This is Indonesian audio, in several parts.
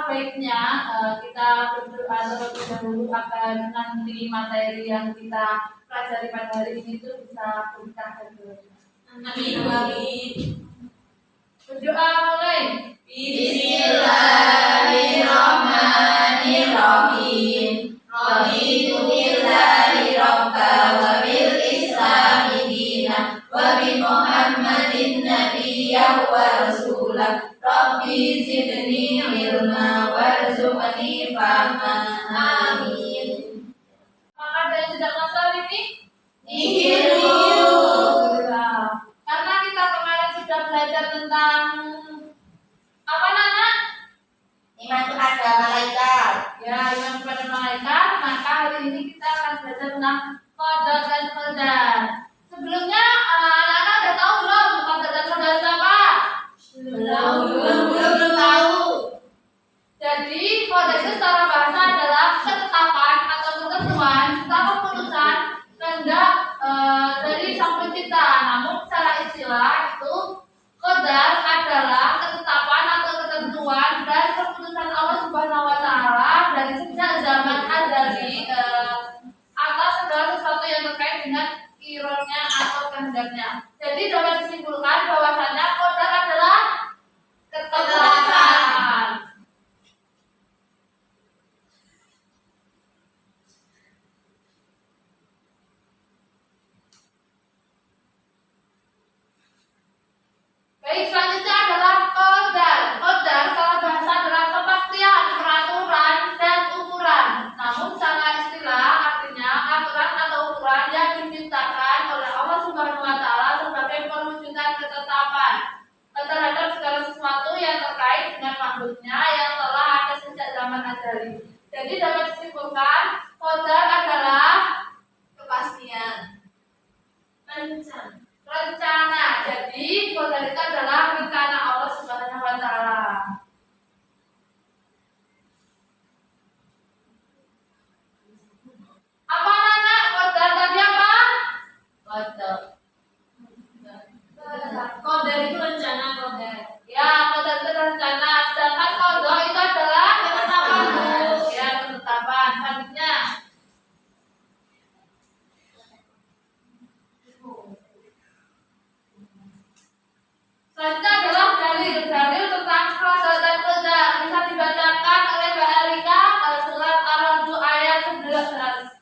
baiknya kita berdoa terlebih dahulu agar nanti materi yang kita pelajari pada hari ini itu bisa berkah bagi kita. Amin. Berdoa mulai. Bismillahirrahmanirrahim. Raditu billahi robba wa bil islami dinan wa bi Muhammadin nabiyyan wa rasulah. Rabbi zidni ilma warzuqni fahma. Amin. Maka ada yang tidak masalah ini? Ikhlu. Karena kita kemarin sudah belajar tentang apa Nana? Iman kepada malaikat. Ya, iman kepada malaikat. Maka hari ini kita akan belajar tentang qadar dan qadar. Sebelumnya anak-anak udah tahu belum qadar dan qadar itu apa? Belum tahu. Jadi qadar itu secara bahasa adalah ketetapan atau ketentuan serta keputusan kehendak dari sang pencipta. Namun secara istilah itu qadar adalah ketetapan atau ketentuan dan keputusan Allah Subhanahu wa taala dari sejak zaman azali atas segala sesuatu yang terkait dengan ironnya atau kehendaknya. Jadi dapat disimpulkan bahwasanya qadar adalah ketetapan. Baik, selanjutnya adalah qadar. Qadar secara bahasa adalah kepastian, peraturan, dan ukuran. Namun secara istilah artinya aturan atau ukuran yang diciptakan oleh Allah Subhanahu wa taala sebagai perwujudan ketetapan terhadap segala sesuatu yang terkait dengan makhluknya yang telah ada sejak zaman azali. Jadi dapat disimpulkan qadar adalah Kepastian. rencana. Jadi qadar itu adalah rencana Allah Subhanahu wa taala. Apa anak qadar tadi apa? Qadar. Qadar itu rencana qadar. Ya, qadar itu rencana. Sedangkan qadar itu adalah ketetapan. Ya, ketetapan. Selanjutnya selanjutnya adalah dalil tentang qadar dan qadar. Bisa dibacakan oleh Mbak Erika surat Ar-Ra'd ayat 11.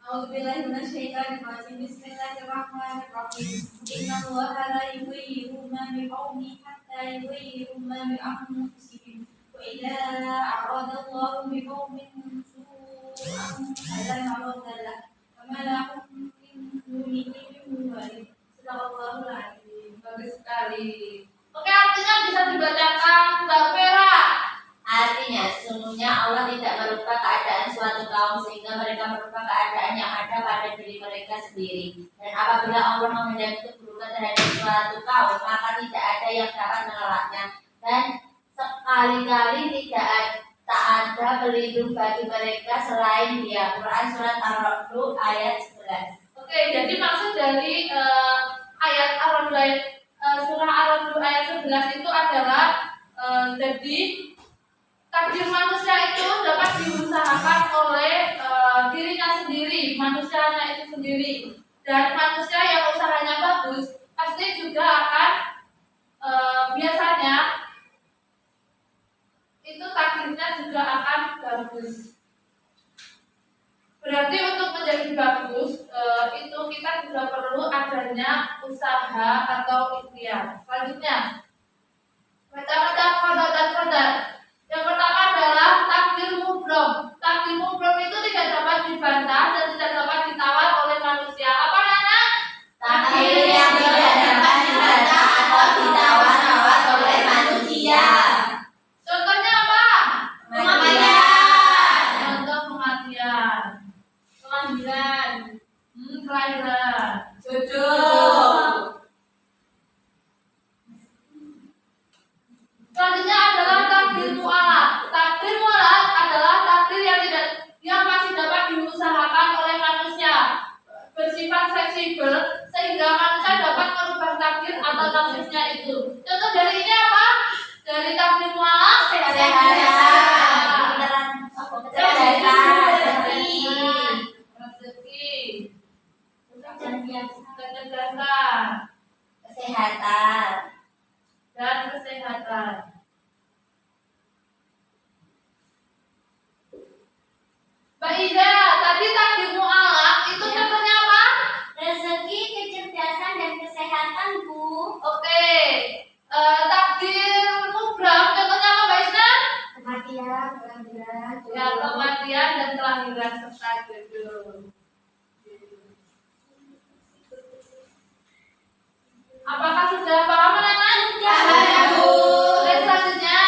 A'udzubillahi minasyaitonir rajim. Bismillahirrahmanirrahim. Innallaha la yughayyiru ma biqaumin hatta yughayyiru ma bi anfusihim. Wa idza aradallahu biqaumin su'an fala maradda lahu wa ma lahum min dunihi min wali. Sadaqallahul azim. Bagus sekali. Oke, artinya bisa dibacakan Mbak Vera. Artinya, sesungguhnya Allah tidak merubah keadaan suatu kaum sehingga mereka merubah keadaan yang ada pada diri mereka sendiri. Dan apabila Allah menghendaki keburukan terhadap suatu kaum, maka tidak ada yang dapat mengelaknya. Dan sekali-kali tak ada pelindung bagi mereka selain Dia. Quran surat Ar-Ra'd ayat 11. Oke, jadi maksud dari ayat Ar-Ra'd surah Ar-Ra'd ayat 11 itu adalah jadi takdir manusia itu dapat diusahakan oleh dirinya sendiri, manusianya itu sendiri. Dan manusia yang usahanya bagus pasti juga akan biasanya itu takdirnya juga akan bagus. Berarti untuk menjadi bagus itu kita juga perlu adanya usaha atau ikhtiar. Selanjutnya, baca-baca qadar dan qadar. Yang pertama adalah takdir mubrom. Takdir mubrom itu tidak dapat dibantah dan tidak dapat ditawar oleh manusia. Apa Nana? Takdir yang tidak dapat dibantah atau ditawar-tawar oleh manusia. Contohnya apa? Kematian. Contoh kematian. Kelahiran. Jodoh. Selanjutnya adalah takdir Ya, kematian dan kelahiran serta jodoh. Apakah sudah paham anak-anak? Paham, Bu. Oke, selanjutnya.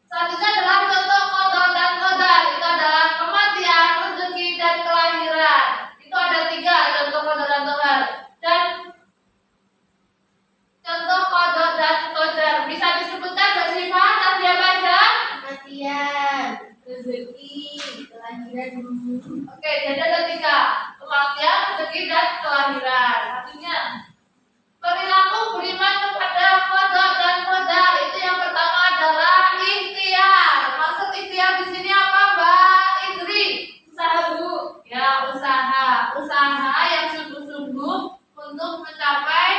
Selanjutnya adalah contoh qada dan qadar. Itu adalah kematian, rezeki, dan kelahiran. Itu ada 3 contoh qada dan qadar. Dan contoh qada dan qadar bisa disebutkan nggak sih Pak? Tadi apa aja? Kematian, rezeki, kelahiran. Oke, jadi ada 3. Kematian, rezeki, dan kelahiran. Satunya perilaku beriman kepada qada dan qadar. Itu yang pertama adalah ikhtiar. Maksud ikhtiar di sini apa, Mbak Indri? Usaha, Bu. Ya, usaha yang sungguh-sungguh untuk mencapai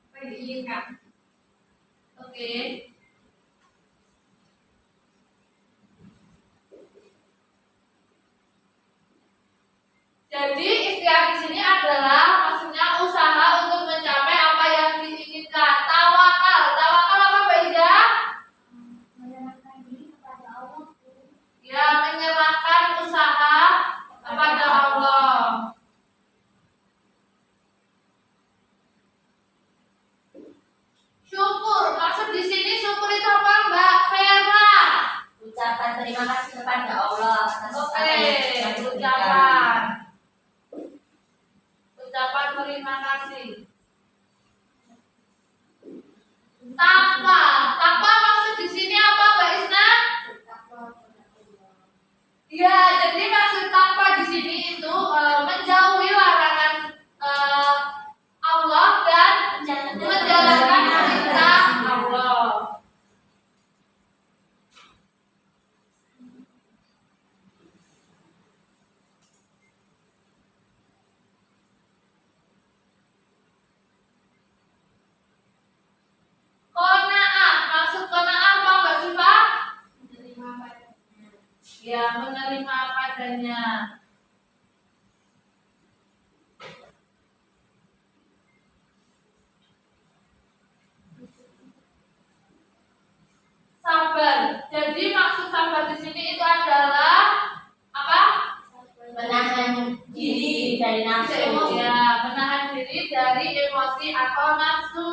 apa yang diinginkan. Oke. Jadi ikhtiar di sini adalah maksudnya usaha untuk mencapai apa yang diinginkan. Tawakal apa Mbak Ida? Menyerahkan diri kepada Allah. Ya, menyerahkan usaha kepada Allah. Syukur, maksud di sini syukur itu apa Mbak Vera? Ucapan terima kasih kepada Allah atas Oke, apa yang telah diberikan. Ucapan terima kasih. Takwa maksud di sini apa Mbak Isna? Ya, jadi maksud takwa di sini itu menjauhi larangan Allah dan menjalankan perintah Allah. Qanaah, maksud qanaah apa Mbak Siva? Menerima padanya. Ya, menerima padanya. Sabar. Jadi maksud sabar di sini itu adalah apa? Menahan diri dari nafsu. Ya, menahan diri dari emosi atau nafsu.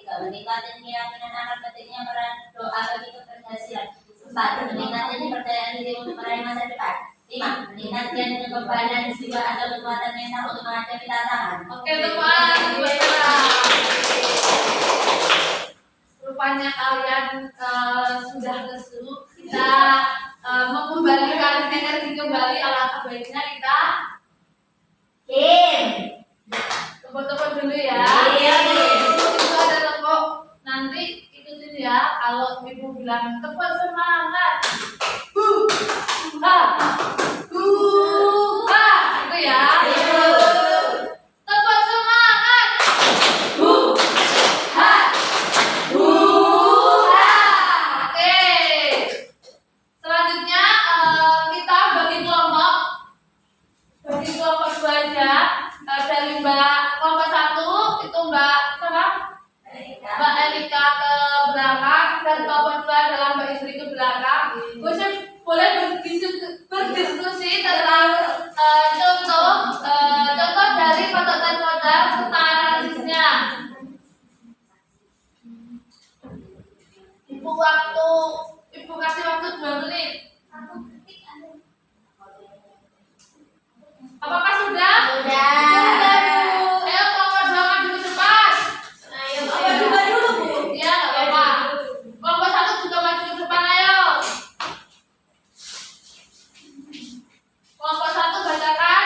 3. Meningkatkan keyakinan akan pentingnya peran doa bagi keberhasilan. 4. Meningkatkan kepercayaan diri untuk meraih masa depan. 5. Meningkatkan kekebalan jiwa atau kekuatan mental untuk menghadapi tantangan. Oke teman, rupanya kalian sudah lesu. Kita mengembalikan energi kembali, alangkah baiknya kita Game. tepuk-tepuk dulu ya. Iya. Itu ada tepuk. Nanti ikutin ya. Kalau ibu bilang tepuk semangat, ha, ha, itu ya. Tepuk semangat, ha, ha. Oke. Selanjutnya kita bagi kelompok. Bagi kelompok 2 aja. Dari Mbak kelompok 1 itu Mbak siapa? Mbak Erika ke belakang dan kelompok 2 adalah Mbak Istri ke belakang. Boleh berdiskusi tentang contoh dari patokan modal serta analisisnya. Ibu kasih waktu 2 menit. Apakah sudah? Sudah. Bu. Ayo kelompok 2 maju ke depan. Apa juga dulu, Bu? Iya, nggak apa-apa. Kelompok 1 juga maju ke depan, ayo. Kelompok 1 bacakan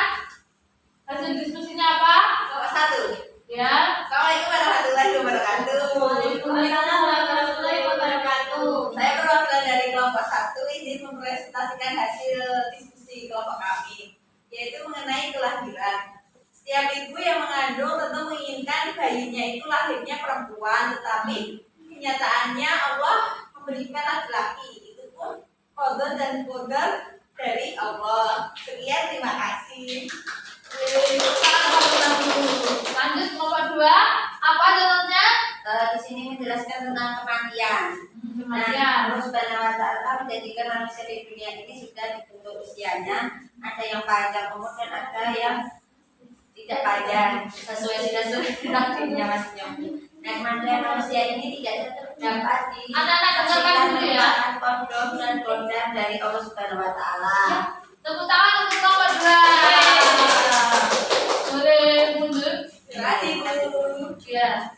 hasil diskusinya apa? Kelompok 1. Ya. Assalamualaikum warahmatullahi wabarakatuh. Waalaikumsalam warahmatullahi wabarakatuh. Saya perwakilan dari kelompok 1 izin mempresentasikan hasil diskusi kelompok kami, yaitu mengenai kelahiran. Setiap ibu yang mengandung tentu menginginkan bayinya itu lahirnya perempuan, tetapi kenyataannya Allah memberikan laki-laki. Itu pun qadar dan qadar dari Allah. Sekian, terima kasih. Lanjut kelompok 2. Apa contohnya? Di sini menjelaskan tentang kematian. Kematian. Nah, Allah Subhanahu wa Ta'ala menjadikan manusia di dunia ini sudah dibentuk usianya, ada yang panjang umur dan ada yang tidak panjang, sesuai takdirnya Mas Nyong. Nah, kematian manusia ini tidak dapat Anak-anak dengarkan dulu ya. kodok dan kodam dari Allah Subhanahu wa Ta'ala. Tepuk tangan untuk kelompok 2. Boleh mundur? Terima kasih, Bu. Ya.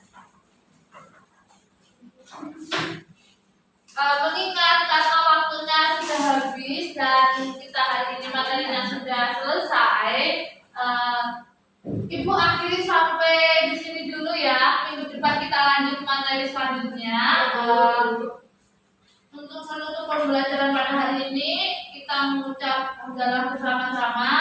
Mengingat karena waktunya sudah habis dan kita hari ini materinya sudah selesai, Ibu akhiri sampai di sini dulu ya. Minggu depan kita lanjut materi selanjutnya. Untuk seluruh pembelajaran pada hari ini kita mengucap dalam bersama-sama.